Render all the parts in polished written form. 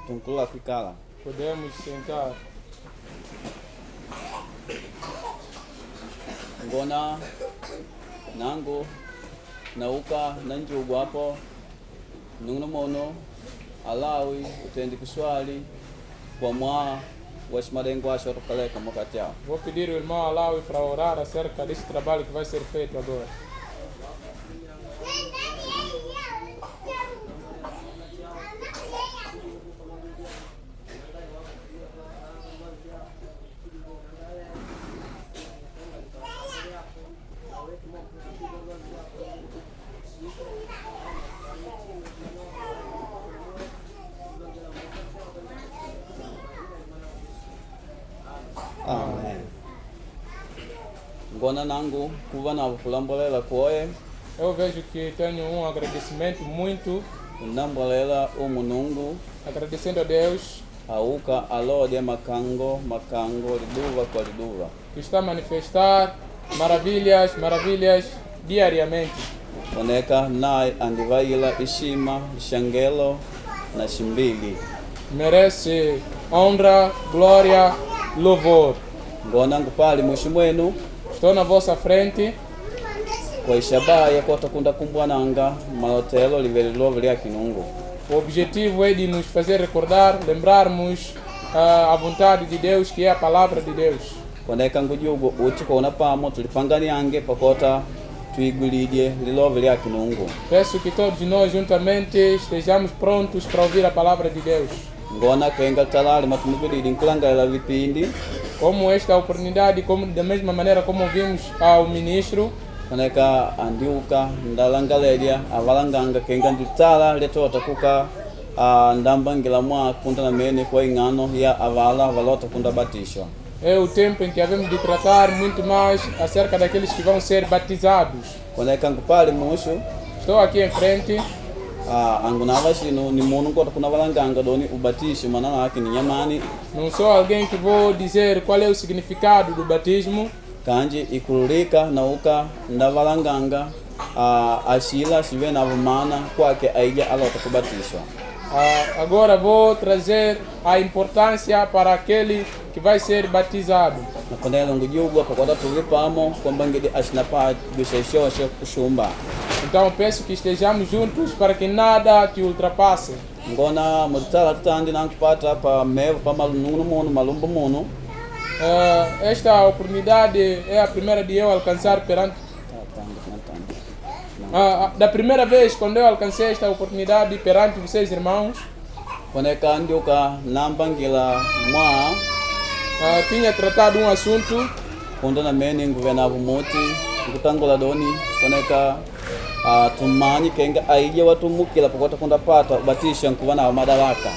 tunkula kwikala. Podemos sentar. Ngona nangu nauka nanjugu hapo nungno mono alawi utendi kuswali kwa mwa washmadengo acho tokaleka mokati yao. Vou pedir ao irmão Alawi para orar acerca desse trabalho que vai ser feito agora. Amém. Ngona nangu kuva na kulambolela koe Eu vejo que tenho um agradecimento muito, unambolela umunungu agradecendo a Deus auka alode makango liduva kwa liduva que está a manifestar maravilhas diariamente. oneka nai andivaila ishima shangelo na shimbili Merece honra, glória, louvor. ngona ngupali mwishi mwenu Estou na vossa frente kwa ishabaya kota kunda kumbwananga malotelo livelilova lya kinungu. O objetivo é de nos fazer recordar, lembrarmos a vontade de Deus, que é a palavra de Deus. Koneka ngujugo uchi kona pamo tulipanganiange pakota tuigulidye lilova lya kinungu. Peço que todos nós juntamente estejamos prontos para ouvir a palavra de Deus. Ngona kenga talali matumugulidi nkulangalela vipindi Como esta oportunidade, como da mesma maneira como ouvimos ao ministro, koneka andiuka ndalangaledya avalanganga kenga nditala letota kuka ndambangila mwa kunda na mene kwa ingano ya avala valota kunda batishwa. é o tempo em que havemos de tratar muito mais acerca daqueles que vão ser batizados. Koneka ngupali mushu Estou aqui em frente, angunava shino ni munu kota kuna valanganga doni ubatishi manana haki ni nyamani não sou alguém que vou dizer qual é o significado do batismo, kanji ikululika nauka ndavalanganga ashila shive na vumana kwake aija alota kubatishwa. agora vou trazer a importância para aquele que vai ser batizado. Nakonela ngujugwa pakota tulipamo kwamba ngidi ashinapa gushaishoshe kushumba. Então peço que estejamos juntos para que nada te ultrapasse. Ngona mutala tutandi nankupata pa mevo pa malungu munu malumbu munu. Esta oportunidade é a primeira de eu alcançar perante... da primeira vez quando eu alcancei esta oportunidade perante vocês, irmãos, Koneka ndiuka nambangila mwa tinha tratado um assunto kunda na meni nguvena vumuti ngutangula doni koneka tumanyi kenga aija watumukila pakota kunda pata ubatisha nkuva na madaraka.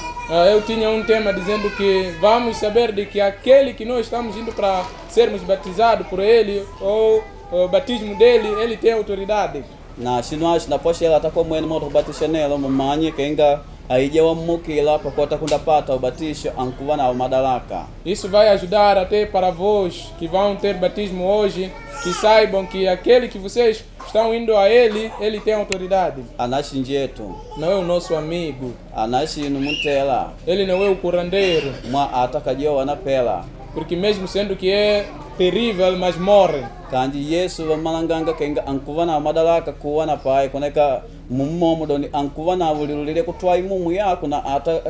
eu tinha um tema dizendo que vamos saber de que aquele que nós estamos indo para sermos batizados por ele, ou o batismo dele, ele tem autoridade. Na shinoashi na poshela atakuwa mwene moto kubatisha nelo mumanyi kenga aija wamukila pakota kunda pata ubatisha ankuva na madaraka. Isso vai ajudar até para vós que vão ter batismo hoje, que saibam que aquele que vocês estão indo a ele, ele tem autoridade. Anashi njetu Não é o nosso amigo, anashi numutela ele não é o curandeiro, mwa atakajiwa wanapela porque mesmo sendo que é terrível, mas morre. kanji Yesu wamalanganga kenga ankuva na madaraka kuwa na pai koneka mummomo doni ankuva na vulilulile kutwa imumu yako na ata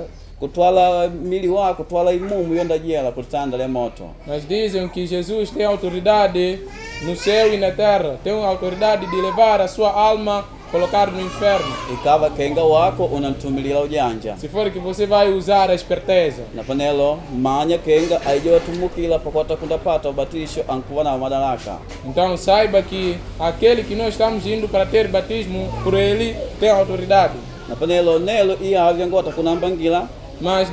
kutwala mili wako kutwala imumu yonda jela kutanda le moto. Mas dizem que Jesus tem autoridade no céu e na terra, tem a autoridade de levar a sua alma, colocar no inferno. Ikava kenga wako unantumilila ujanja Se for que você vai usar a esperteza. na panelo manya kenga aija watumukila pakota kunda pata ubatisho ankuva na madaraka. Então saiba que aquele que nós estamos indo para ter batismo por ele tem autoridade. Na panelo nelo ia ngota kunambangila Mas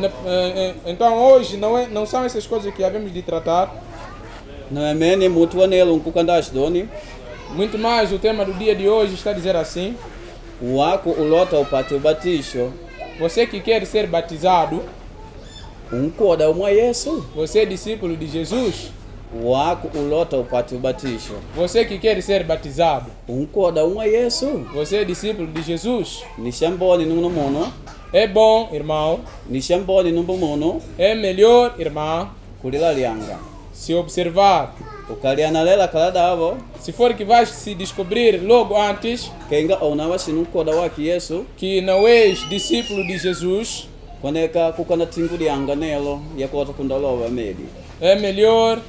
então hoje não são essas coisas que havemos de tratar. na mene mutu wanelo nkukandashi doni Muito mais o tema do dia de hoje está a dizer assim: wako ulota upate ubatisho você que quer ser batizado, unkoda umwa Yesu você é discípulo de Jesus, waku ulota upate ubatisho. Você que quer ser batizado, Unkoda umwa Yesu. você é discípulo de Jesus. Nishamboni nuno muno. É bom, irmão, Nishamboni numbu muno. é melhor, irmã, Kulila lianga. se observar. Ukaliana lela kaladavo. Se for que vais se descobrir logo antes Kenga onawa sinunkoda waki Yesu. que não és discípulo de Jesus, Koneka kukana tingu lianga nelo. Yakota kundalova medi. é melhor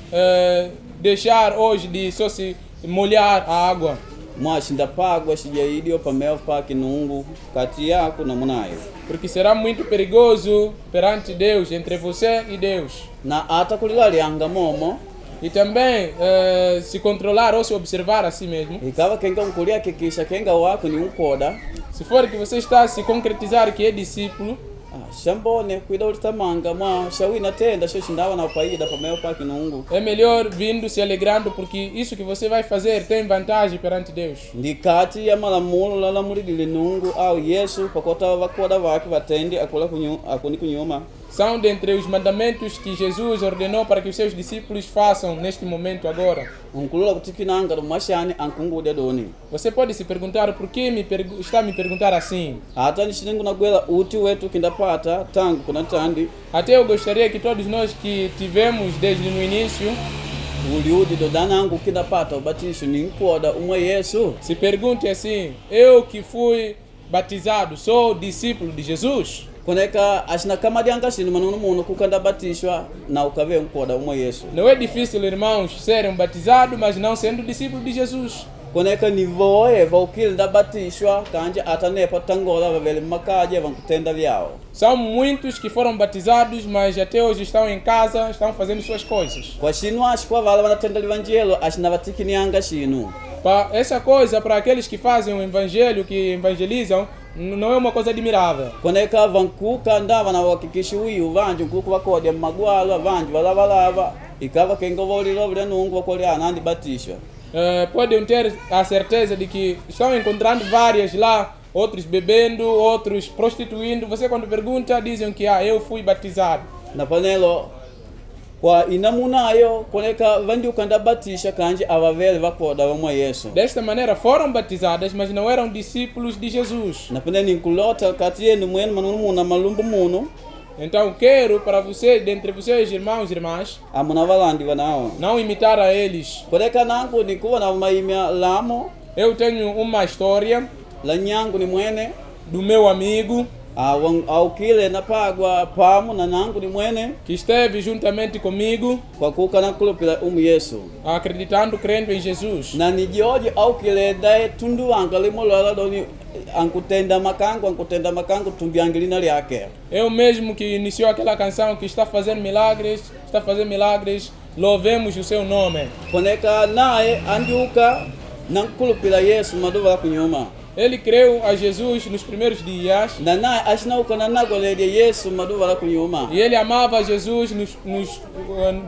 deixar hoje de só se molhar a água. Mwashinda pagwa shijaidio pameo paki nungu. Kati yako na munayo. Porque será muito perigoso perante Deus, entre você e Deus. Na ata kulila lianga momo. E também se controlar ou se observar a si mesmo. Ikawa kenga unkulia kikisha kenga wako ni unkoda. Se for que você está a se concretizar que é discípulo, Shambone cuida ulitamanga mwa shawina tenda shoshindawa na upaida pameo paki nungu. é melhor vindo se alegrando, porque isso que você vai fazer tem vantagem perante Deus. Ndikati ya malamulo la lamulidile nungu au Yesu pakota wakoda waki watendi akuni kunyuma. São dentre os mandamentos que Jesus ordenou para que os seus discípulos façam neste momento agora. Unkulula kutikinanga rumashani ankungu dedoni. Você pode se perguntar por que está me perguntar assim. Hata nishiningu nagwela uti wetu kindapata tangu kuna tandi. Até eu gostaria que todos nós que tivemos desde no início Uliudi dodanangu kindapata ubatisho ni nkoda umwe Yesu. se pergunte assim: eu que fui batizado, sou discípulo de Jesus? Koneka ashina kama dianga shinu manunu muno kukanda batishwa na ukave nkoda umwe Yesu. Não é difícil, irmãos, serem batizados, mas não sendo discípulo de Jesus. Koneka nivoe vaukili ndabatishwa kanje atanepa tangola vavele makaje vankutenda vyao. São muitos que foram batizados, mas até hoje estão em casa, estão fazendo suas coisas. Kwa shinu ashikwa vala vanatenda livangelo ashina vatikinianga shinu. Essa coisa, para aqueles que fazem o evangelho, que evangelizam, não é uma coisa admirável. Koneka vankuka ndava na wakikishi uyu vanji nkuku vakodya magwalo vanji valavalava ikava kenga volilo vile nungu vakolya anandi batishwa. Podem ter a certeza de que estão encontrando várias lá, outros bebendo, outros prostituindo. Você quando pergunta dizem que eu fui batizado. Na panelo kwa inamunayo koneka vandi ukanda batisha kanje avavele vakoda vamwa Yesu. Desta maneira foram batizadas, mas não eram discípulos de Jesus. Na panelo ninkulota kati yenu mwenu manunu muna malumbu muno. Então quero para você, dentre vocês, irmãos e irmãs, Amuna valandi vanao. não imitar a eles. Koneka nangu nikuwa na maimya lamo. Eu tenho uma história La nyangu ni mwene. do meu amigo Au kile napagwa pamu na nangu ni mwene. que esteve juntamente comigo, Kwa kuka na kulupila Yesu. acreditando, crendo em Jesus. Na nijioje au kile dae tundu angalimo lola doni ankutenda makangu tumbiangilina lyake. Eu mesmo que iniciou aquela canção que está fazendo milagres, louvemos o seu nome. Koneka nae andiuka nankulupila Yesu maduva kunyuma. Ele creu a Jesus nos primeiros dias Na nae ashinauka na nagolede Yesu maduva kunyuma. e ele amava Jesus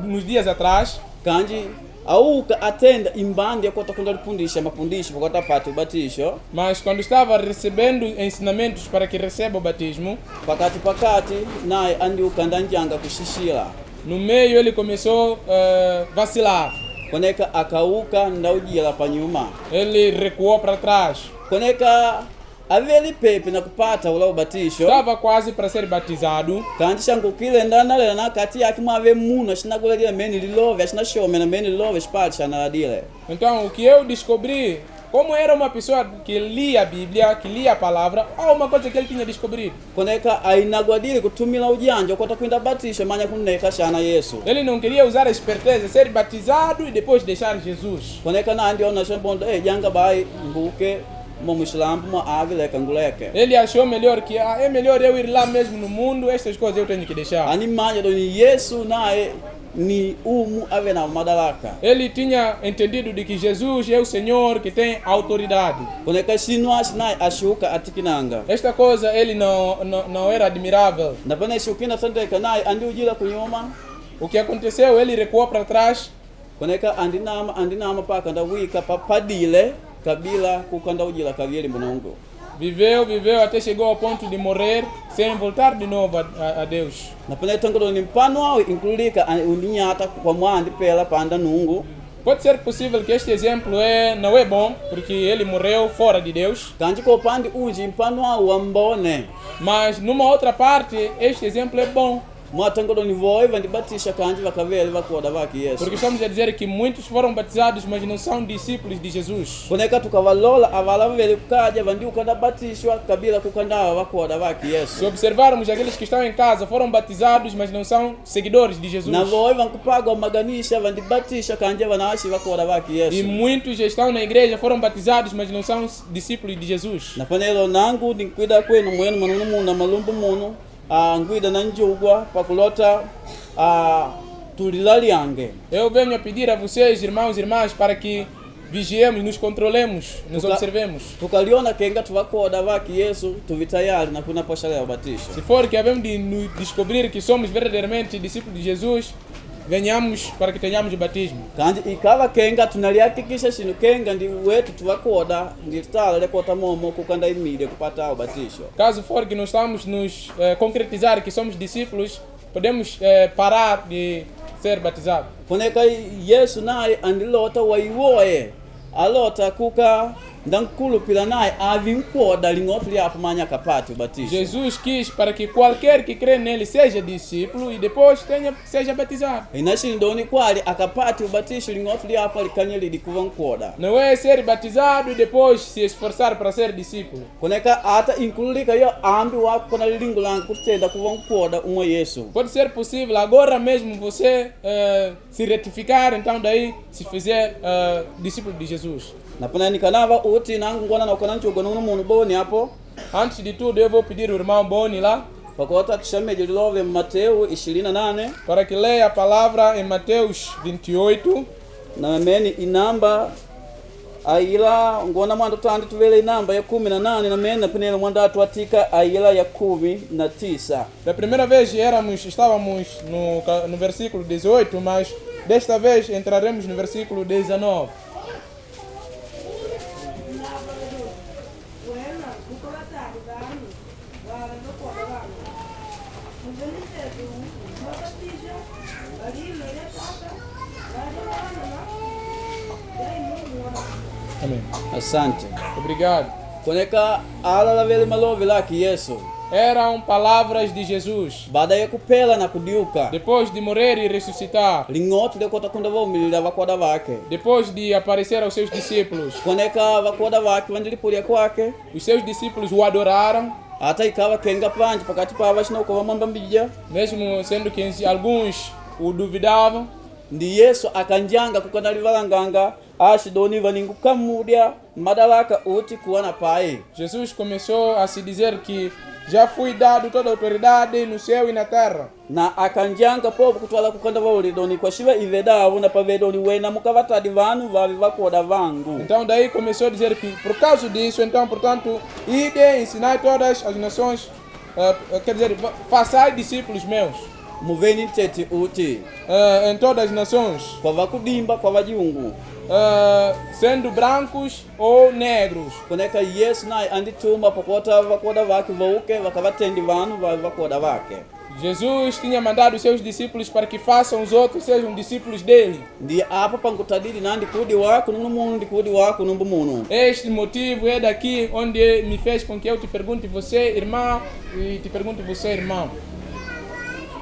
nos dias atrás. Kanji auka atenda imbandi akota kunda lipundisha mapundisho pakota pati ubatisho. Mas quando estava recebendo ensinamentos para que receba o batismo, Pakati nae andiuka ndanjanga kushishila. no meio ele começou a vacilar. Koneka akauka ndaujila panyuma. Ele recuou para trás. Koneka aveli pepe na kupata ula ubatisho. Estava quase para ser batizado. Kanji shangu kile ndana lela na kati yake mwave muno shina guledia meni lilove shina shome na meni lilove spati shana dile. Então o que eu descobri, como era uma pessoa que lia a Bíblia, que lia a palavra, há uma coisa que ele tinha descobrido. Koneka ainagwadili kutumila ujanja kota kwenda batisho manya kuneka shana Yesu. Ele não queria usar a esperteza, ser batizado e depois deixar Jesus. Koneka na ndio na shombondo janga bai mbuke mo muslambo mo avile kanguleke. Ele achou melhor que é melhor eu ir lá mesmo no mundo, essas coisas eu tenho que deixar. Ani manya doni Yesu nae ni umu ave na madaraka. Ele tinha entendido de que Jesus é o Senhor que tem autoridade. Koneka sinwas nae ashuka atikinanga. Esta coisa ele não era admirável. Na bana shukina sandeka nae andi ujila kunyuma. O que aconteceu? Ele recuou para trás. Koneka andinama paka nda wika papadile kabila kukanda ujila kavyeli munongo. Viveu até chegou ao ponto de morrer sem voltar de novo a Deus. na pene tangalo ni mpano au inklulika uninyata kwa mwandi pela panda nungu. Pode ser possível que este exemplo não é bom, porque ele morreu fora de Deus. Kanji ko pandi uji mpano au wambone. Mas numa outra parte, este exemplo é bom. Mwatangalo ni voiva ndibatisha kanji vakavele vakoda vaki Yesu. Porque estamos a dizer que muitos foram batizados, mas não são discípulos de Jesus. Koneka tukavalola avala vele kukaja vandi ukadabatishwa kabila kukandawa vakoda vaki Se Yesu. observarmos aqueles que estão em casa, foram batizados, mas não são seguidores de Jesus. Na voiva nkupagwa maganisha vandibatisha kanje vanashi vakoda vaki E Yesu. muitos estão na igreja, foram batizados, mas não são discípulos de Jesus. Na panelo nangu ninkwida kwenu mwenu manunu muna malumbu munu. Ngwida na njugwa pakulota tulilali yange. Eu venho a pedir a vocês, irmãos e irmãs, para que vigiemos, nos controlemos, nos observemos. Tukaliona kenga tuvakoda vaki Yesu tuvitayari na kuna posha ya ubatisho. Se for que havemos de nos descobrir que somos verdadeiramente discípulos de Jesus, venhamos para que tenhamos o batismo. Kandi ikava kenga tunalihakikisha shinu kenga ndi wetu tuvakoda nditala lekota momo kukanda imide kupata ubatisho. Caso for que nós estamos nos concretizar que somos discípulos, podemos parar de ser batizados. Koneka Yesu naye andilota waiwoye alota kuka ndankulupila naye avinkoda lingoto lyapo manya kapati ubatisho. Jesus quis para que qualquer que crê nele seja discípulo e depois seja batizado. Inashindoni kwali akapati ubatisho lingoto lyapo likanyeli likuva nkoda. Não é ser batizado e depois se esforçar para ser discípulo. Koneka ata inkululika yo ambi wako kona lilingo langu kutenda kuva nkoda umwe Yesu. Pode ser possível agora mesmo você se retificar, então daí se fizer discípulo de Jesus. Napana nikanava uti nangu ngona na ukana nchugo nunu munu boni hapo. Antes de tudo eu vou pedir ao irmão Boni lá Pakota tushameje lilove Mateo 28 para que leia a palavra em Mateus 28. na meni inamba aila ngona mwanda tandi tuvele inamba ya 18 na meni napinele mwanda atuatika aila ya 19. Da primeira vez estávamos no versículo 18, mas desta vez entraremos no versículo 19. Amém. Asante. Obrigado. Koneka ala la vele malove laki Yesu. Eram palavras de Jesus. Baada ya kupela na kudiuka. Depois de morrer e ressuscitar, Lingoto lekota kunda vomilila vakoda vake. depois de aparecer aos seus discípulos, Koneka vakoda vake vandilipulia kwake. os seus discípulos o adoraram, Ata ikawa kenga panje pakati pa vashina ukova mwamba mbija. mesmo sendo que alguns o duvidavam. Ndi Yesu akanjanga kukandalivala nganga ashidoni vaningu kamudya madalaka uti kuwana pai. Jesus começou a se dizer que já fui dado toda a autoridade no céu e na terra. Na akanjanga popo kutwala kukanda vaulidoni kwa shiva ivedavu na pavedoni wena mukavatadi vanu vavi vakoda vangu. Então daí começou a dizer que por causa disso, então portanto, ide, ensinai todas as nações, quer dizer, façai discípulos meus. Muveni tete uti Em todas as nações, kwa vakudimba kwa vajiungu. sendo brancos ou negros. Koneka Yesu naye andituma pakota vakoda vake vauke vakavatendi vanu vavi vakoda vake. Jesus tinha mandado os seus discípulos para que façam os outros sejam discípulos dele. Ndi apa pankutadili nandi kudi wako nunu munu ndi kudi wako numbu munu. Este motivo é daqui onde me fez com que eu te pergunte você, irmã, e te pergunte você, irmão.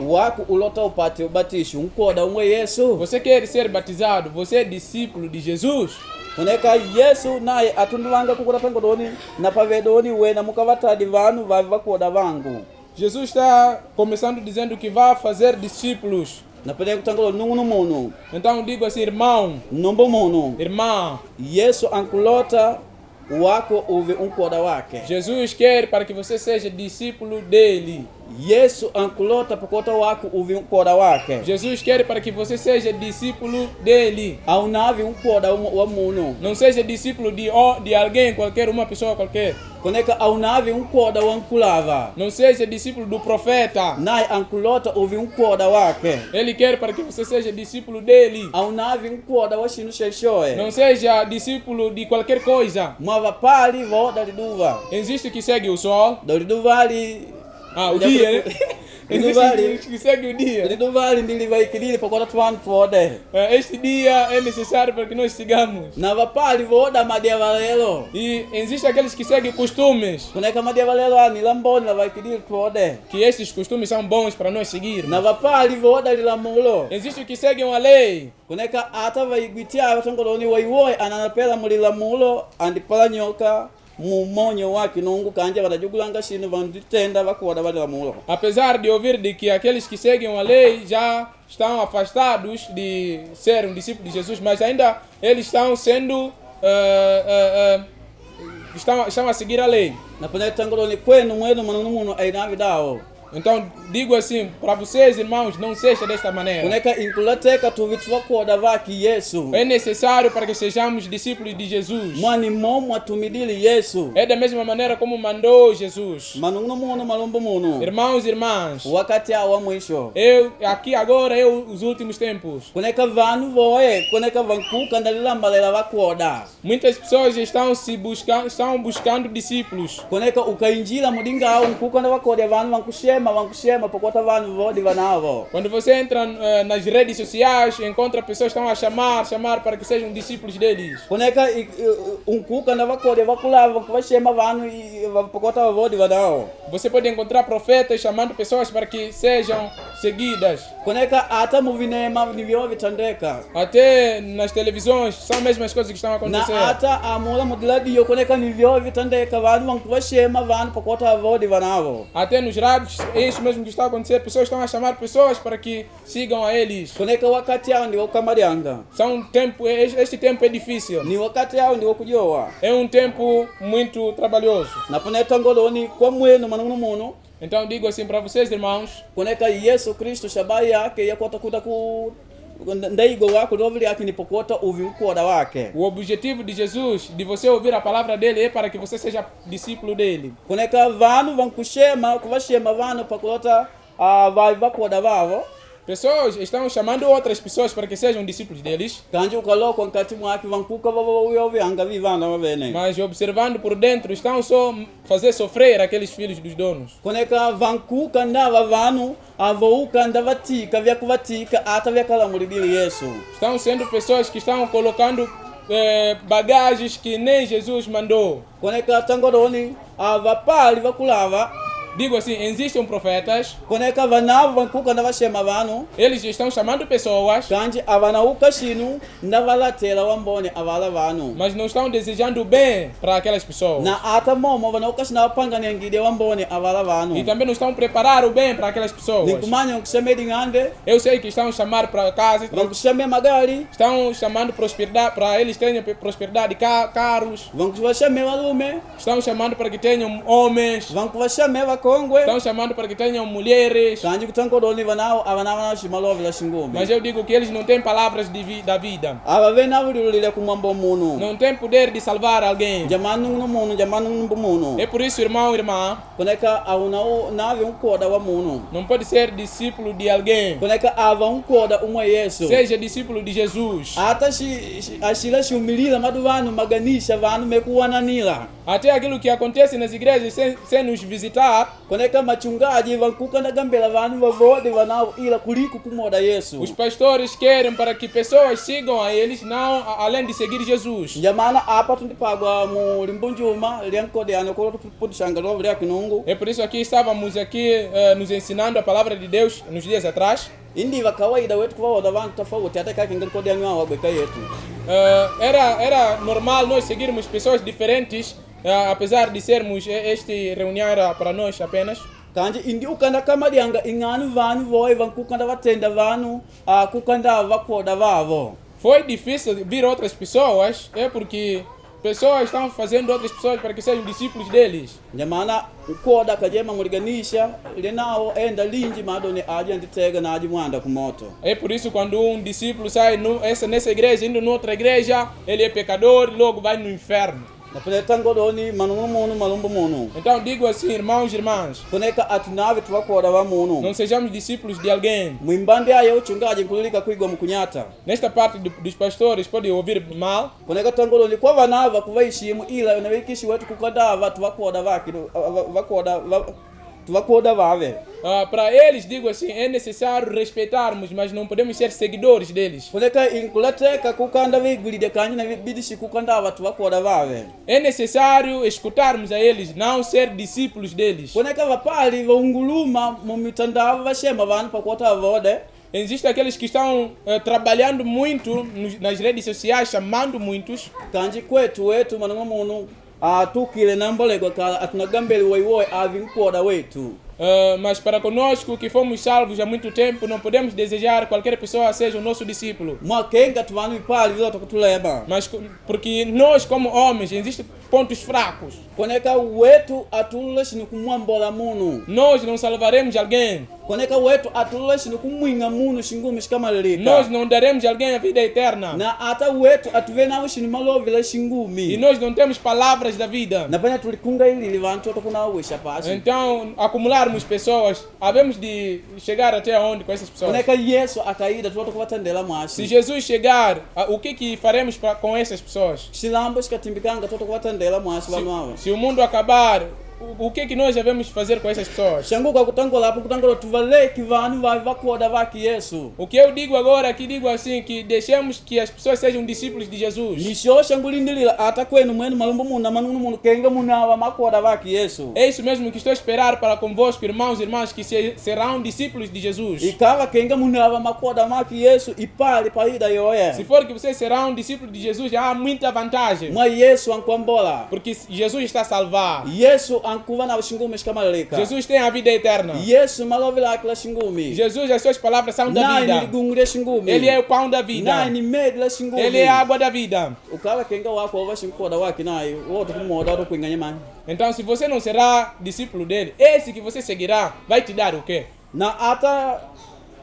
Wako ulota upate ubatisho unkoda umwe Yesu. Você quer ser batizado? Você é discípulo de Jesus? Koneka Yesu naye atundulanga kukura tangodoni na pavedoni wena mukavatadi vanu vavi vakoda vangu. Jesus está começando dizendo que vai fazer discípulos. Na pele kutangolo nunu munu Então digo assim, irmão, numbu munu. irmã, Yesu ankulota wako uve unkoda wake. Jesus quer para que você seja discípulo dele. Yesu ankulota pakota wako uvi unkoda wake. Jesus quer para que você seja discípulo dele. Aunavi unkoda wa muno. Não seja discípulo de alguém qualquer, uma pessoa qualquer. Koneka aunavi unkoda wa nkulava. Não seja discípulo do profeta. Nai ankulota uvi unkoda wake. Ele quer para que você seja discípulo dele. Aunavi unkoda wa shinu sheshoe. Não seja discípulo de qualquer coisa. Mwava pali vo daliduva. Existe que segue o sol. Daliduva ali. O dia, né? Existe que segue o dia. Daliduva ndili vaikilili pakota tuan fode. Este dia é necessário para que nós sigamos. Nava pali vo da madia valelo. E existe aqueles que seguem costumes. Koneka madia valelo ani lamboni la vaikilili fode. Que esses costumes são bons para nós seguir. Nava pali vo dalilamulo. Existe que seguem a lei. Koneka ata vaigwitia watongoloni waiwoe ananapela mulilamulo andipala nyoka mumonyo wake nungu kanje vanajugulanga shinu vanditenda vakoda valilamulo. Apesar de ouvir de que aqueles que seguem a lei já estão afastados de ser um discípulo de Jesus, mas ainda eles estão sendo estão a seguir a lei. Napone tangoloni kwenu mwenu manunu ainavidao. Então digo assim para vocês, irmãos, não seja desta maneira. Koneka inkulateka tuvitu vakoda vaki Yesu. É necessário para que sejamos discípulos de Jesus. Mwani momu atumidili Yesu. É da mesma maneira como mandou Jesus. Manunu muno malombo muno. Irmãos e irmãs, Wakati awa mwisho. aqui agora é os últimos tempos. Koneka vanu voe, koneka vankuka ndalilambalela vakoda. Muitas pessoas estão buscando discípulos. Koneka ukainjila mudinga au nkuka na vakoda vanu vankushema pakota vanu vodi vanavo. Quando você entra nas redes sociais, encontra pessoas que estão a chamar para que sejam discípulos deles. Koneka unkuka na vakoda vakulava kuvashema vanu pakota vodi vanavo. Você pode encontrar profetas chamando pessoas para que sejam seguidas. Koneka ata muvinema nivyo vitandeka. Até nas televisões são as mesmas coisas que estão a acontecer. Na ata amula mudiladiyo koneka nivyo vitandeka vanu vankuvashema vanu pakota vodi vanavo. Até nos rádios é isso mesmo que está a acontecer. Pessoas estão a chamar pessoas para que sigam a eles. Koneka wakati yao ndi wakamarianga. Este tempo é difícil. Ni wakati yao ndi wakujowa. É um tempo muito trabalhoso. Napone tangoloni kwa mwenu manunu muno. Então digo assim para vocês, irmãos, Koneka Yesu Kristo shabai yake yakota kuta ku ndaigo wako lovili yake nipokota uvi ukoda wake. o objetivo de Jesus, de você ouvir a palavra dele, é para que você seja discípulo dele. Koneka vanu vankushema kuvashema vanu pakulota vai vakoda vavo. Pessoas estão chamando outras pessoas para que sejam discípulos deles, Kanji ukaloko nkati mwaki vankuka vava vivanda vavene. mas observando por dentro estão só fazer sofrer aqueles filhos dos donos. Koneka vankuka ndava vanu avouka ndavatika vyakuvatika ata vyakalamulidili Yesu. Estão sendo pessoas que estão colocando bagagens que nem Jesus mandou. Koneka tangoroni avapali vakulava. Digo assim, existem profetas, Koneka vanavo vankuka ndavashema vanu. eles estão chamando pessoas, Kanji avanauka shinu ndavalatela wambone avala vanu. mas não estão desejando bem para aquelas pessoas. Na ata momo vanauka shina wapanga ngide wambone avala vanu. E também não estão preparando bem para aquelas pessoas. Nikumanya nkushemedi ngande, Eu sei que estão chamando para casa, vankusheme magari, estão chamando prosperidade para eles terem prosperidade, carros, vankuvasheme valume, estão chamando para que tenham homens, vankuvasheme vakongwe. estão chamando para que tenham mulheres. Kanji kutangodoni vanao avanava shimalovela shingume. Mas eu digo que eles não têm palavras da vida, Ava venavulilile kumwambo muno. não têm poder de salvar alguém. Jamanu muno, jamanu muno. É por isso, irmão e irmã, Koneka aunao nave unkoda wa muno. não pode ser discípulo de alguém. Koneka ava unkoda umwe Yesu. Seja discípulo de Jesus. Ata ashila shumilila madu vanu maganisha vanu mekuwananila. Até aquilo que acontece nas igrejas sem nos visitar, Koneka machungaji vankuka ndagambela vanu vavode vanao ila kuliko kumoda Yesu. os pastores querem para que pessoas sigam a eles, não além de seguir Jesus. Jamana apa tundipagwa mu limbunjuma liankodeano kolo tupudishanga lovile kinungu. É por isso aqui estávamos aqui nos ensinando a palavra de Deus nos dias atrás. Indi va kawaida wetu kuvaoda vantu tofauti hata kaki ngikodeano wabweka yetu. Era normal nós seguirmos pessoas diferentes, apesar de sermos, este reunião era para nós apenas. Kanji indi ukanda kama lianga inganu vanu voe vankukanda vatenda vanu kukanda vakoda vavo. Foi difícil vir outras pessoas, é porque pessoas estão fazendo outras pessoas para que sejam discípulos deles. Nyamana nkoda kajema muliganisha linao enda linji madoni aje nditega na aje mwanda kumoto. É por isso quando um discípulo sai nessa igreja, indo noutra igreja, ele é pecador e logo vai no inferno. Na pele tangodoni manumuno malumbu muno. Então digo assim, irmãos e irmãs, Koneka atunave tuwakoda wa muno. não sejamos discípulos de alguém. Mwimbande aye uchungaji kulika kuigwa mkunyata. Nesta parte dos pastores pode ouvir mal. Koneka tangodoni kwa vanava kuvaishimu ila unawikishi wetu kukadava tuwakoda vaki tuwakoda vave. Para eles digo assim, é necessário respeitarmos, mas não podemos ser seguidores deles. Koneka inkulateka kukanda vigulide kanyi na bidishi kukandava tuwakoda vave. É necessário escutarmos a eles, não ser discípulos deles. Koneka vapali vaunguluma mumitandava vashema vanu pakota vode. Existem aqueles que estão trabalhando muito nas redes sociais, chamando muitos. Kanji kwetu wetu manumuno tukile nambolego kala atunagambeli waiwoi avinkoda wetu. Mas para conosco que fomos salvos há muito tempo, não podemos desejar qualquer pessoa seja o nosso discípulo. Mwakenga tuvanu ipali vizota kutuleba. Mas porque nós como homens existem pontos fracos. Koneka wetu atululeshini kumwambola munu. Nós não salvaremos alguém. Koneka wetu atululeshini kumwinga munu shingumi shikamalilika. Nós não daremos a alguém a vida eterna. Na ata wetu atuvenawo shini malovila shingumi. E nós não temos palavras da vida. Na pena tulikunga ilili vantu otokunawisha pasi. Então, acumularmos pessoas, havemos de chegar até onde com essas pessoas? Koneka Yesu akaida tutokuvatandela mwashi. Se Jesus chegar, o que faremos com essas pessoas? Shilambo shikatimbikanga tutokuvatandela mwashi vanwawe. Se o mundo acabar, o que nós devemos fazer com essas pessoas? Shanguka kutangola apo kutangola tuvaleki vanu vakoda vaki Yesu. O que eu digo agora, aqui digo assim, que deixemos que as pessoas sejam discípulos de Jesus. Lisho shangulindilila ata kwenu mwenu malumbu muna manunu munu kenga munawa makoda vaki Yesu. É isso mesmo que estou a esperar para convosco, irmãos e irmãs, que serão discípulos de Jesus. Ikava kenga munawa makoda vaki Yesu ipali paida yoye. Se for que vocês serão discípulos de Jesus, já há muita vantagem. Mwa Yesu ankwambola. Porque Jesus está a salvar. Yesu ankuva na shingumi shikamalika. Jesus tem a vida eterna. Yesu malovila akila shingumi. Jesus, as suas palavras são da Nai vida. niligungule shingumi. Ele é o pão da vida. Nai ni medla shingumi. Ele é a água da vida. Ukava kenga wako ova shinkoda waki nai wote kumoda wote kuinganya mani. Então, se você não será discípulo dele, esse que você seguirá vai te dar o quê? Na ata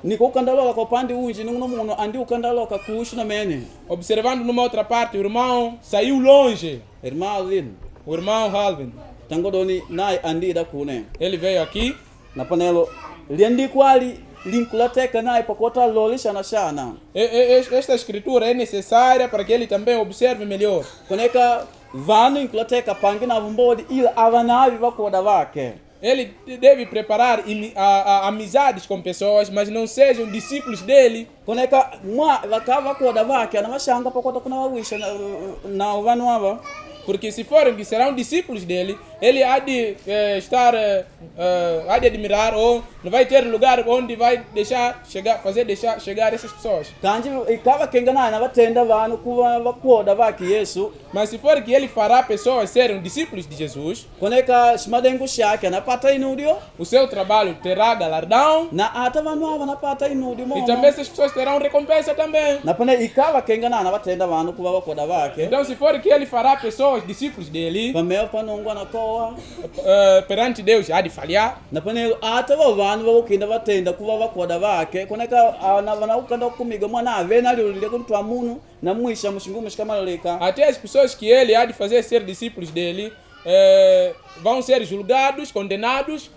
niko ukandaloka kwa pande unji nuno muno andi ukandaloka kuhusu na mene. Observando numa outra parte, o irmão saiu longe. Irmão Alvin. O irmão Alvin. Tangodoni nai andi da kune. Ele veio aqui. Na panelo liendi kwali linkulateka nai pakota lolisha na shana. Esta escritura é necessária para que ele também observe melhor. Koneka vanu inkulateka pangi na vumbodi ila avanavi vakoda vake. Ele deve preparar amizades com pessoas, mas não sejam discípulos dele. Koneka mwa vakava koda vake na mashanga pakota kuna wawisha na vanu ava. Porque se forem que serão discípulos dele, ele há de há de admirar ou não vai ter lugar onde vai deixar chegar essas pessoas. Kanji ikava kenga na vatenda vanu kuva vakoda vaki Yesu. Mas se for que ele fará pessoas serem discípulos de Jesus, Koneka shimadengu shake anapata inudio. o seu trabalho terá galardão. Na ata vanu ava napata inudio E momo. também essas pessoas terão recompensa também. Na pane ikava kenga na vatenda vanu kuva vakoda vake. Então se for que ele fará pessoas discípulos dele, Pameo panongwa na koa. perante Deus há de falhar. Na pane ata vanu vakinda vatenda kuva vakoda vake. Koneka na vana ukanda kumiga mwana avena lile kuntwa munu na mwisha mushingumi shikamalika. Até as pessoas que ele há de fazer ser discípulos dele vão ser julgados, condenados,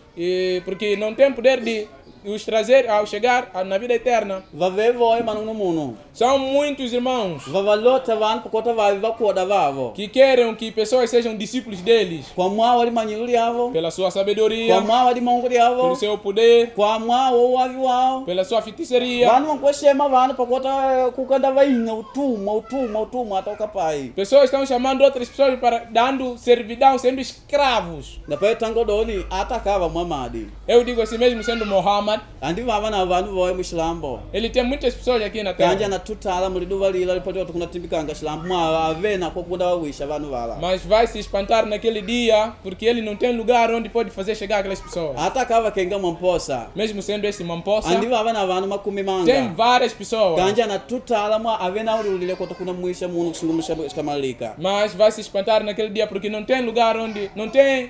porque não tem poder de os trazer ao chegar na vida eterna. Vavevoe manunu munu. São muitos irmãos Vavalota vanu pakota vakoda vavo. que querem que pessoas sejam discípulos deles Kwa mwa wali manyuli yavo. pela sua Kwa sabedoria, mwa wali mongoli pelo yavo. seu poder, Kwa mwa wavi wao. pela sua feitiçaria. Vanu wankweshema vanu pakota kukanda vainga utumwa atoka pai. Pessoas estão chamando outras pessoas para dando servidão, sendo escravos. Na pai tangodoni atakava Muhammad. Eu digo assim mesmo, sendo Muhammad. humanidade. andi vava na vanhu voye muxilambo Ele tem muitas pessoas aqui na kanje Terra. anatutala muliduva lila lipoti watu kunatimbikanga xilambo mwavena kokunda wawisha vanhu vala Mas vai se espantar naquele dia, porque ele não tem lugar onde pode fazer chegar aquelas pessoas. hata kava kenga mwamposa Mesmo sendo esse Mamposa, andi vava na vanhu makumi tem manga várias pessoas. kanje anatutala mwa avena ululile kota kuna mwisha munu kusungumu xikamalika Mas vai se espantar naquele dia, porque não tem lugar onde, não tem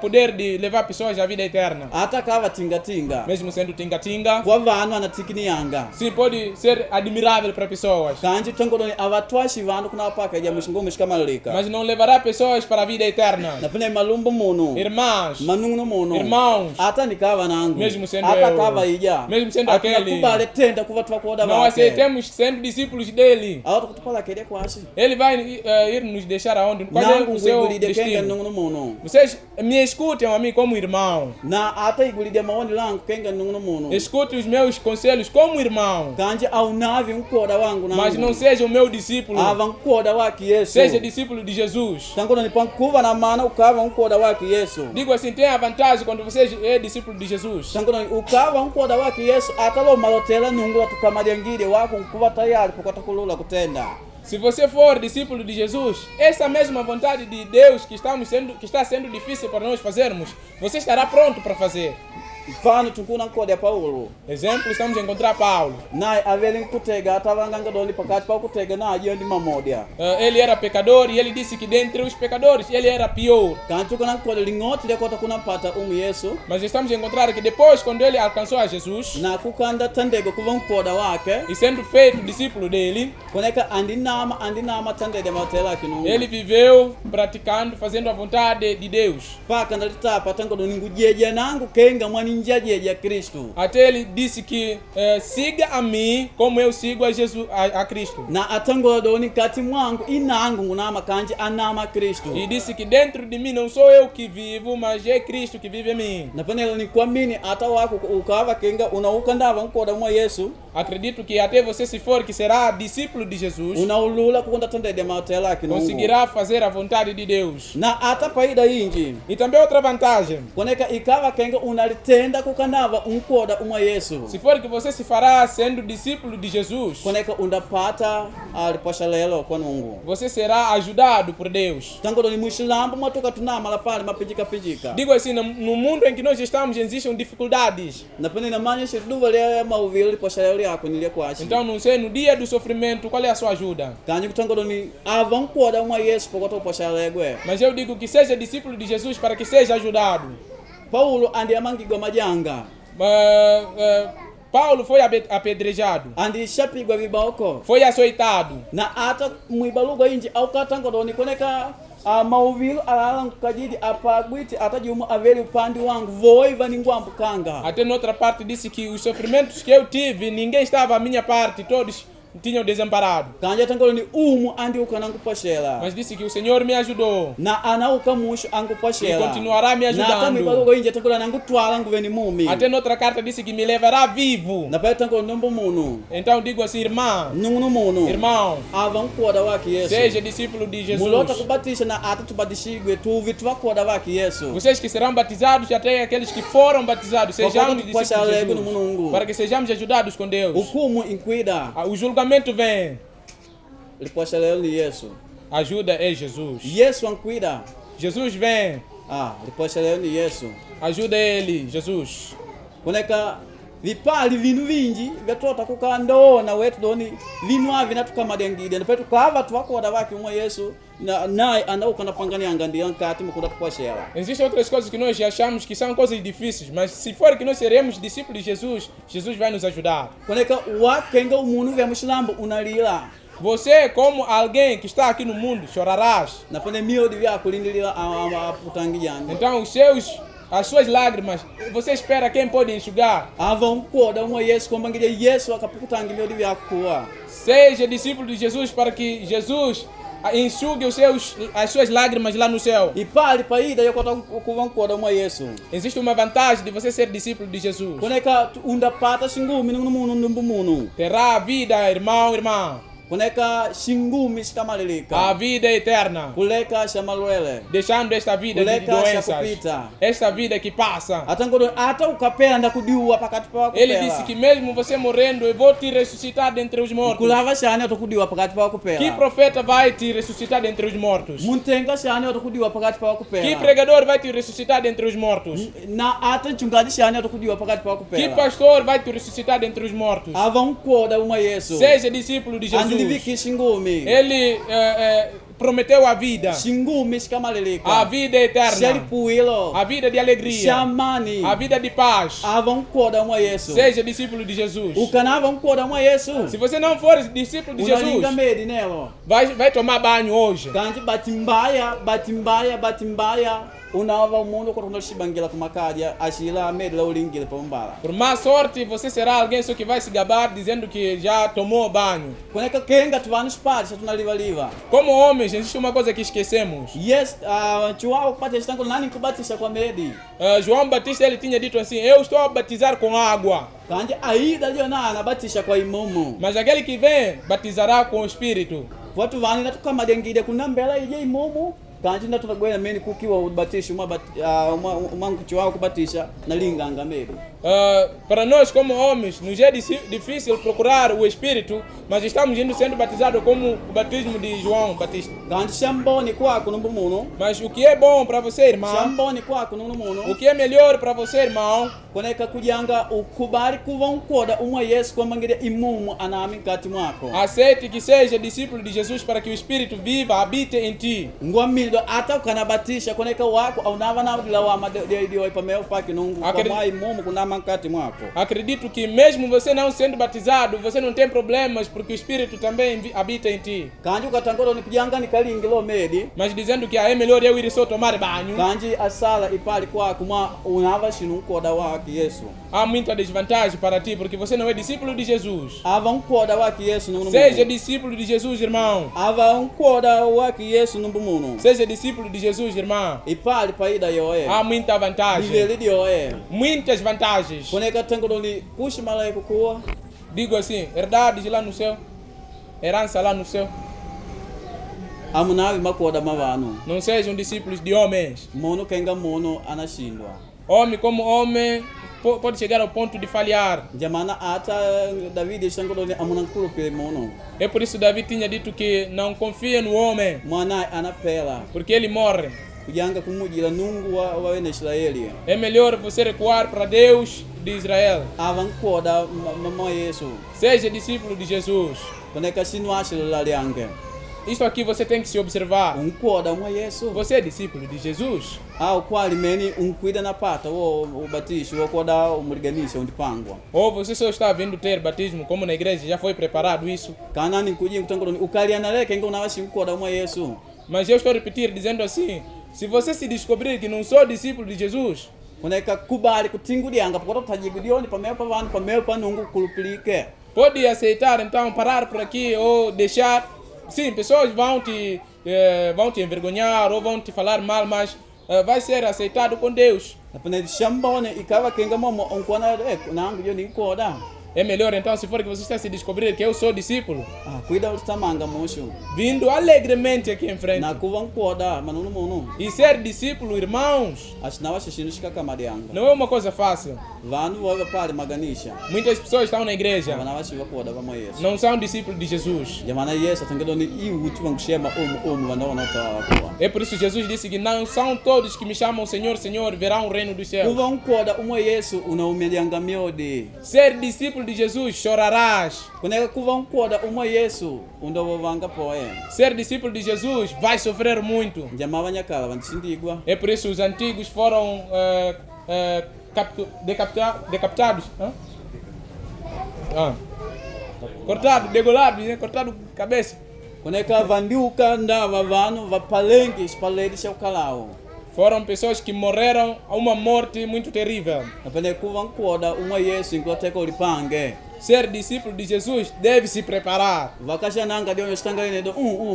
poder de levar pessoas à vida eterna. hata kava tingatinga Mesmo sendo tinga-tinga, kwa vanhu anatikinianga sim, pode ser admirável para pessoas. kanje tangodoni avatwashi vanhu kuna wapakaja muxingumu xikamalika Mas não levará pessoas para a vida eterna. napene malumbu munu Irmãs, manung'unu munu irmãos, hata nikava nangu Mesmo sendo hata eu. kava ija Mesmo sendo aquele. kubale tenda kuva twakuoda não vake aceitemos sendo discípulos dele. awata kutupala kede kwasi Ele vai ir nos deixar aonde? Qual é nangu o seu ngwigulide kenga destino? nung'unu munu Vocês me escutem a mim como irmão. na ata igulide maoni langu kenga nung'unu munu Escute os meus conselhos como irmão. kanje aunavi nkoda wangu Mas não nangu seja o meu discípulo. ava nkoda wake yesu Seja discípulo de Jesus. tangodoni pankuva na mana ukava nkoda wake yesu Digo assim, tem a vantagem quando você é discípulo de Jesus. tangodoni ukava nkoda wake yesu atalo malotela nungu watukamaliangire wako nkuva tayari kukota kulula kutenda Se você for discípulo de Jesus, essa mesma vontade de Deus que está sendo difícil para nós fazermos, você estará pronto para fazer. mfano tunkuna nkoda ya paulo Exemplo, estamos a encontrar Paulo. naye avele nkutega atavanganga doni pakati pa kutega naje ndi mamodya Ele era pecador e ele disse que dentre os pecadores ele era pior. kanti tukuna nkoda ling'oti lekota kunampata yesu Mas estamos a encontrar que depois, quando ele alcançou a Jesus na kukanda tandege kuva nkoda wake e sendo feito discípulo dele, koneka andinama tandede matela kinungu ele viveu praticando, fazendo a vontade de Deus. paka ndalitapa tangodoni ngujeja nangu kenga mwani njajeja kristu Até ele disse que siga a mim como eu sigo a Jesus, a Cristo. na atangodoni kati mwangu inangu ngunama kanje anama kristu E disse que dentro de mim não sou eu que vivo, mas é Cristo que vive em mim. napanelo ni kwamini ata wako ukava kenga unaukandava nkoda mwa yesu Acredito que até você, se for que será discípulo de Jesus, unaulula kukunda tandede matela kinungu conseguirá fazer a vontade de Deus. na ata paida inji E também outra vantagem. koneka ikava kenga unalitenda kukanava unkoda umwa yesu Se for que você se fará sendo discípulo de Jesus, koneka undapata aliposha lelo kwa nungu você será ajudado por Deus. tangodoni mwishilambo mwatuka tunamala pale mapinjika Digo assim, no mundo em que nós estamos existem dificuldades. napene namanya shiduva lya mauvili liposha lelo yako nilie kwashi Então não sei, no dia do sofrimento, qual é a sua ajuda? kanje kutangodoni ava nkoda umwa yesu pokota uposha legwe Mas eu digo que seja discípulo de Jesus para que seja ajudado. paulo andi amangigwa majanga Paulo foi apedrejado, andi shapigwa viboko foi açoitado. na ata mwibalugwa inji aukatangodoni koneka mauvilo alala nkajidi apagwiti atajiuma aveli upande wangu voiva ningwambukanga Até noutra parte disse que os sofrimentos que eu tive, ninguém estava à minha parte, todos tinham desamparado. kanje tangodoni umu andi ukanankuposhela Mas disse que o Senhor me ajudou na anauka mushu e ankuposhela continuará me na ata ajudando. mwibalugwa inji tangola nangutwala nguveni mumi Até noutra carta disse que me levará vivo. na pale tangola nombo munu Então digo assim, irmã, nungunu munu irmão, ava nkoda wake yesu seja discípulo de Jesus. mulota kubatisha na ata tubatishigwe tuvi twakoda wake yesu Vocês que serão batizados e até aqueles que foram batizados, sejamos discípulos de Jesus, para que sejamos ajudados com Deus. hukumu inkwida O julgamento vem. liposha lelo ni yesu Ajuda é Jesus. yesu ankwida Jesus vem. liposha lelo ni yesu Ajuda ele, Jesus. koneka vipali vinu vinji vyatota kukandoona wetu doni vinu avi natukamadengide nape tukava twakoda wake umwe yesu naye anauka napangania ndiya nkati mukuda tuposhela Existem outras coisas que nós achamos que são coisas difíceis, mas se for que nós seremos discípulos de Jesus, Jesus vai nos ajudar. koneka wakenga umuntu vya mushilambo unalila Você, como alguém que está aqui no mundo, chorarás. napene miodi vyakulindilila aputangijani Então as suas lágrimas, você espera quem pode enxugar? ava unkoda umwe yesu kwambangile yesu akapukutangi miodi vyakuwa Seja discípulo de Jesus para que Jesus enxugue as suas lágrimas lá no céu. ipali paida yokota kuva nkoda umwe yesu Existe uma vantagem de você ser discípulo de Jesus. koneka undapata shingumi nungunu munu ndumbu munu Terá a vida, irmão, irmã. kuneka shingumi shikamalilika a vida eterna, kuleka shamalwele deixando esta vida de kuleka doenças, shakupita esta vida que passa. atangodo ata ukapela ndakudiwa pakati pa Ele disse que mesmo você morrendo, eu vou te ressuscitar dentre os mortos. kulava shani atakudiwa pakati pa Que kupela profeta vai te ressuscitar dentre os mortos? muntenga shani atakudiwa pakati pa Que kupela pregador vai te ressuscitar dentre os mortos? na ata mchungaji shani atakudiwa pakati pa Que kupela pastor vai te ressuscitar dentre os mortos? ava unkoda uma Yesu Seja discípulo de Jesus. andiliviki shingumi Ele prometeu a vida, shingumi a shikamalilika vida eterna, shalipuilo a vida de alegria, shamani a vida de paz. ava unkoda uma Yesu Seja discípulo de Jesus. ukanava unkoda uma Yesu Se você não for discípulo de Jesus, unalinga medi nelo vai tomar banho hoje. kanji batimbaya unava umuntu kotondo shibangila kumakadia ashila medi la ulingile pambala Por má sorte, você será alguém só que vai se gabar dizendo que já tomou banho. kuneka kenga tuvanu spadi satunalivaliva Como homens, existe uma coisa que esquecemos. yes chuao kupata chitango nani kubatisha kwa medi João Batista ele tinha dito assim: eu estou a batizar com água, kanji aida liona anabatisha kwa imumu mas aquele que vem batizará com o Espírito. watu vani natukamadengide kunambela ije imumu kanji ndatunagwena meni kukiwa ubatisha uma chuao kubatisha nalinganga medi Para nós como homens, nos é difícil procurar o Espírito, mas estamos indo sendo batizados como o batismo de João Batista. kanji shamboni kwako numbu muno Mas o que é bom para você, irmão, shamboni kwako numbu muno o que é melhor para você, irmão, kuneka kujanga ukubali kuva unkoda umwe Yesu kwamangire imumu anami nkati mwako aceite que seja discípulo de Jesus para que o Espírito viva, habite em ti. ngwamildo ata ukanabatisha kuneka wako aunava navudila wama dio pameo paki nungu Acredito. kwa imumu kunama nkati mwako Acredito que mesmo você não sendo batizado, você não tem problemas porque o Espírito também habita em ti. kanji ukatangola ni kujanga nikalingilo medi Mas dizendo que é melhor eu ir só tomar banho, kanji asala ipali kwako mwa unava shinu unkoda waki Yesu há muita desvantagem para ti porque você não é discípulo de Jesus. ava unkoda waki Yesu numbu Seja muno discípulo de Jesus, irmão. ava unkoda waki Yesu numbu muno Seja discípulo de Jesus, irmã. ipali paida yoye Há muita vantagem, liveli dioye muitas vantagens. kuneka tangola ni pushi malaika kuwa Digo assim, herdades lá no céu, herança lá no céu. amunavi makoda mavanu Não sejam discípulos de homens. muno kenga muno anashindwa Homem como homem pode chegar ao ponto de falhar. jamana ata Davide shangoloni amunankulupile muno É por isso Davi tinha dito que não confia no homem, mwana anapela porque ele morre. kujanga kumujila nungu wa wene Israeli É melhor você recuar para Deus de Israel. ava nkoda mama Yesu Seja discípulo de Jesus. kuneka shinu ashilo lalyange Isto aqui você tem que se observar. unkoda mwa Yesu Você é discípulo de Jesus? au kwali meni unkwida na pata wo ubatishi wokoda umuliganisha undipangwa Ou você só está vindo ter batismo como na igreja já foi preparado isso? kanani nkujinga kutangoloni ukalianale kenga unawashi nkoda mwa Yesu Mas eu estou a repetir dizendo assim: se você se descobrir que não sou discípulo de Jesus, kuneka kubali kutingulianga pakota kutajigudioni pameo pa vanhu pameo pa nungu kulupilike pode aceitar então parar por aqui ou deixar. Sim, pessoas vão te envergonhar ou vão te falar mal, mas vai ser aceitado com Deus. apane shambone ikava kenga momo onkwana nangu yo ninkoda É melhor então, se for que você está a se descobrir que eu sou discípulo, kuida utamanga mosho vindo alegremente aqui em frente na kuva nkoda manunu muno e ser discípulo, irmãos, ashinawa shishinu shikakamadianga não é uma coisa fácil. vanhu vova pali maganisha Muitas pessoas estão na igreja, vana vashiva koda vamwa Yesu não são discípulos de Jesus. jamana Yesu atangedoni iuti vangushema omu vanaona utawakwa É por isso que Jesus disse que não são todos que me chamam Senhor, Senhor, verão o reino dos céus. kuva nkoda umwe Yesu unaumelianga miodi Ser discípulo de Jesus, chorarás. kuneka kuva nkoda umwe Yesu undovovanga poe Ser discípulo de Jesus, vai sofrer muito. njama vanyakala vandisindigwa É por isso que os antigos foram decapitados. Hã? Cortado, degolado, né? Cortado cabeça. kuneka vandiuka ndava vanhu vapalengi xipaledi xa ukalawo Foram pessoas que morreram a uma morte muito terrível. apene kuva nkoda umwe Yesu inkoteka ulipange Ser discípulo de Jesus deve se preparar. vakashananga dionyo xitangaline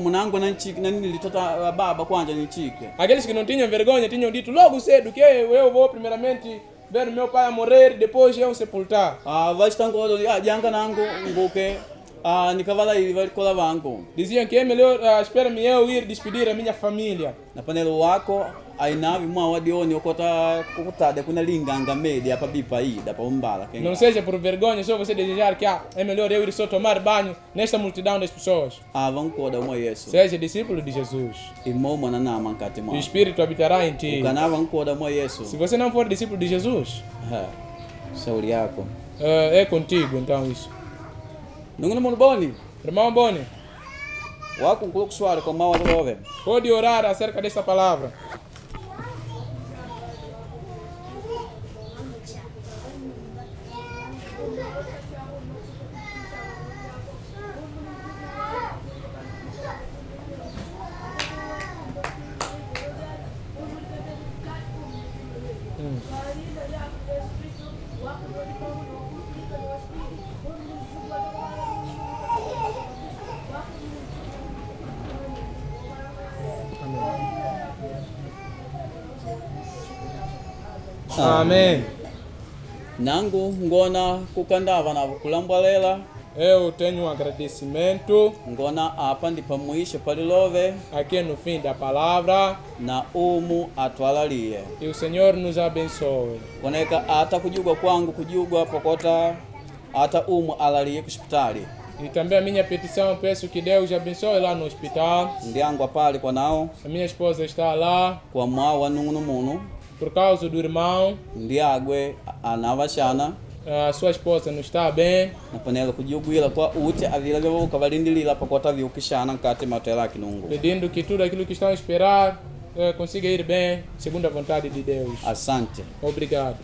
munangu nanilitota baba kwanja nichike Aqueles que não tinham vergonha tinham dito logo cedo que eu vou primeiramente ver meu pai a morrer, depois eu sepultar. vaxitangodo janga nangu nguke nikavala ili valikola vangu Diziam que é melhor, espera-me eu ir despedir a minha família. na panelo wako ainavi mwa wadioni okota kukutade kuna linganga mede apa bipa ida pa umbala kenga. Não seja por vergonha, só você desejar que é melhor eu ir só tomar banho nesta multidão das pessoas. Vankoda mwa Yesu Seja discípulo de Jesus. imomo na nama nkati O mwa Espírito habitará em ti. ukana vankoda mwa Yesu Se você não for discípulo de Jesus, shauri yako é contigo então isso. nunguna muno boni Irmão Boni, wako nkulu kuswali kwa mawa love pode orar acerca desta palavra. Amém. nangu ngona kukandava na kulambwalela Eu tenho um agradecimento ngona apa ndi pamwisho palilove aqui no fim da palavra na umu atwalalie e o Senhor nos abençoe. koneka ata kujugwa kwangu kujugwa pokota ata umu alalie kuspitali E também a minha petição, peço que Deus abençoe lá no hospital. ndiangwa pali kwa nao A minha esposa está lá kwa mwawa nungunu munu por causa do irmão. ndiagwe anavashana A sua esposa não está bem. na panela kujugwila kwa uti avila vyovuka valindilila pakota vyukishana nkati matela kinungu Pedindo que tudo aquilo que estão a esperar consiga ir bem, segundo a vontade de Deus. asante Obrigado.